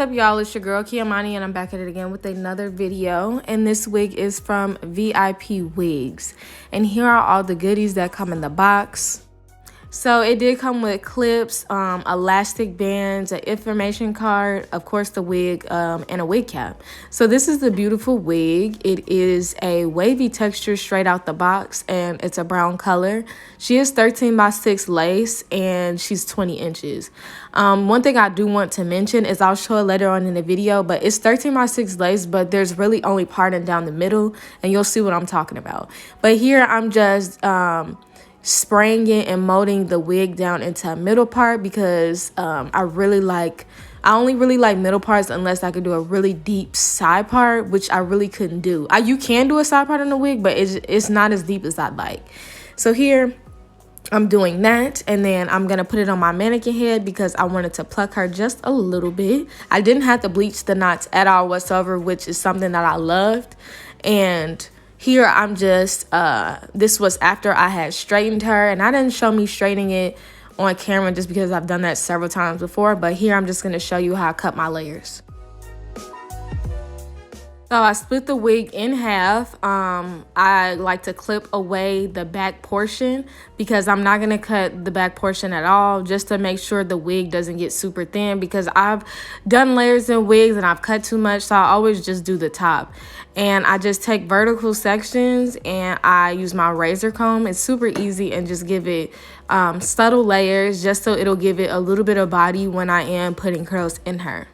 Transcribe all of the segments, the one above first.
up, y'all? It's your girl Kiamani, and I'm back at it again with another video. And this wig is from VipWigs, and here are all the goodies that come in the box. So it did come with clips, elastic bands, an information card, of course the wig, and a wig cap. So this is the beautiful wig. It is a wavy texture straight out the box, and it's a brown color. She is 13x6 lace, and she's 20 inches. One thing I do want to mention is I'll show it later on in the video, but it's 13x6 lace, but there's really only parting down the middle, and you'll see what I'm talking about. But here I'm just spraying it and molding the wig down into a middle part because I only really like middle parts unless I could do a really deep side part, which I really couldn't do. You can do a side part on the wig, but it's not as deep as I'd like. So here I'm doing that, and then I'm gonna put it on my mannequin head because I wanted to pluck her just a little bit. I didn't have to bleach the knots at all whatsoever, which is something that I loved. And here I'm just, this was after I had straightened her, and I didn't show me straightening it on camera just because I've done that several times before, but here I'm just going to show you how I cut my layers. So I split the wig in half. I like to clip away the back portion because I'm not going to cut the back portion at all, just to make sure the wig doesn't get super thin, because I've done layers in wigs and I've cut too much, so I always just do the top. And I just take vertical sections and I use my razor comb. It's super easy, and just give it subtle layers just so it'll give it a little bit of body when I am putting curls in her.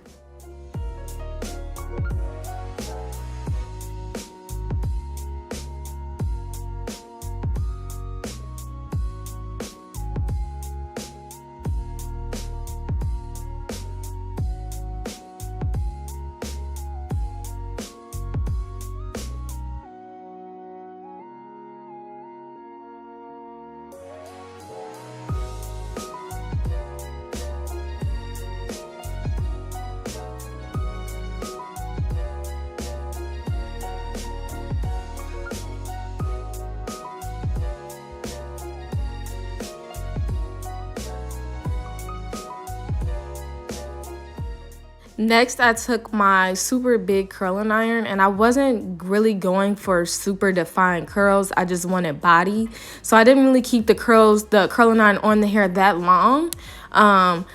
Next, I took my super big curling iron, and I wasn't really going for super defined curls. I just wanted body. So I didn't really keep the curling iron on the hair that long,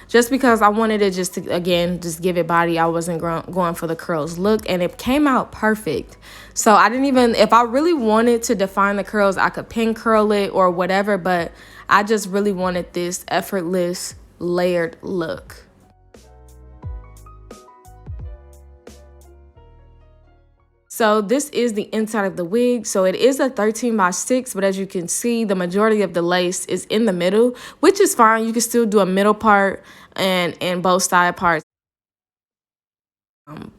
just because I wanted it just to, again, just give it body. I wasn't going for the curls look, and it came out perfect. So I didn't even, if I really wanted to define the curls, I could pin curl it or whatever, but I just really wanted this effortless layered look. So this is the inside of the wig. So it is a 13x6, but as you can see, the majority of the lace is in the middle, which is fine. You can still do a middle part and both side parts.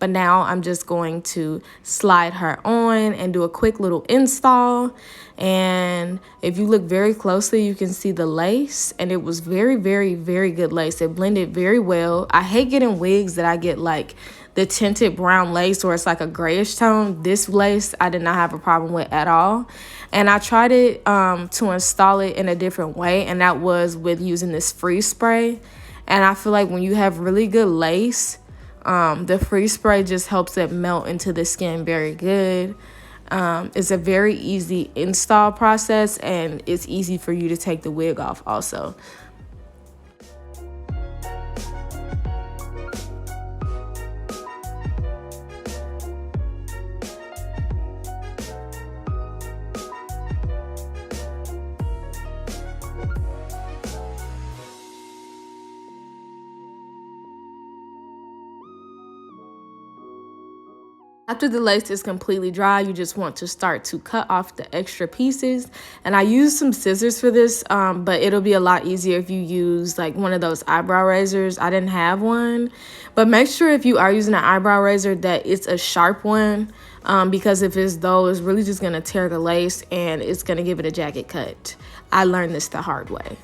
But now I'm just going to slide her on and do a quick little install. And if you look very closely, you can see the lace, and it was very, very, very good lace. It blended very well. I hate getting wigs that I get like the tinted brown lace or it's like a grayish tone. This lace I did not have a problem with at all. And I tried it to install it in a different way, and that was with using this freeze spray. And I feel like when you have really good lace, the freeze spray just helps it melt into the skin very good. It's a very easy install process, and it's easy for you to take the wig off also. After the lace is completely dry, you just want to start to cut off the extra pieces. And I used some scissors for this, but it'll be a lot easier if you use like one of those eyebrow razors. I didn't have one, but make sure if you are using an eyebrow razor that it's a sharp one, because if it's dull, it's really just gonna tear the lace and it's gonna give it a jagged cut. I learned this the hard way.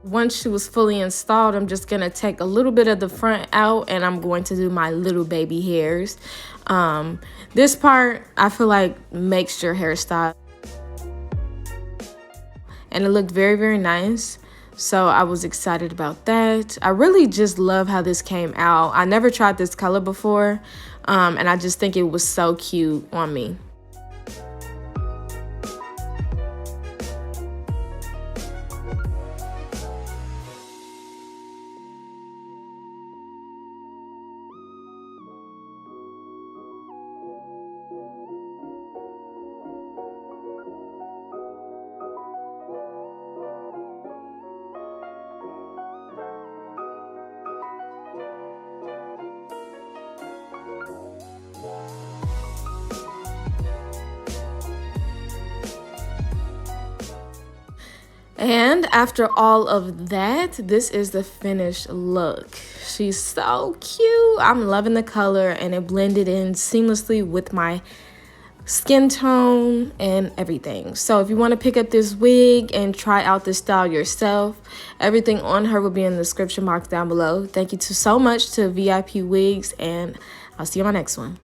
Once she was fully installed, I'm just gonna take a little bit of the front out and I'm going to do my little baby hairs. This part I feel like makes your hairstyle, and it looked very, very nice. So I was excited about that. I really just love how this came out. I never tried this color before, and I just think it was so cute on me. And after all of that, this is the finished look. She's so cute. I'm loving the color, and it blended in seamlessly with my skin tone and everything. So if you want to pick up this wig and try out this style yourself, everything on her will be in the description box down below. Thank you so much to VIP Wigs, and I'll see you on my next one.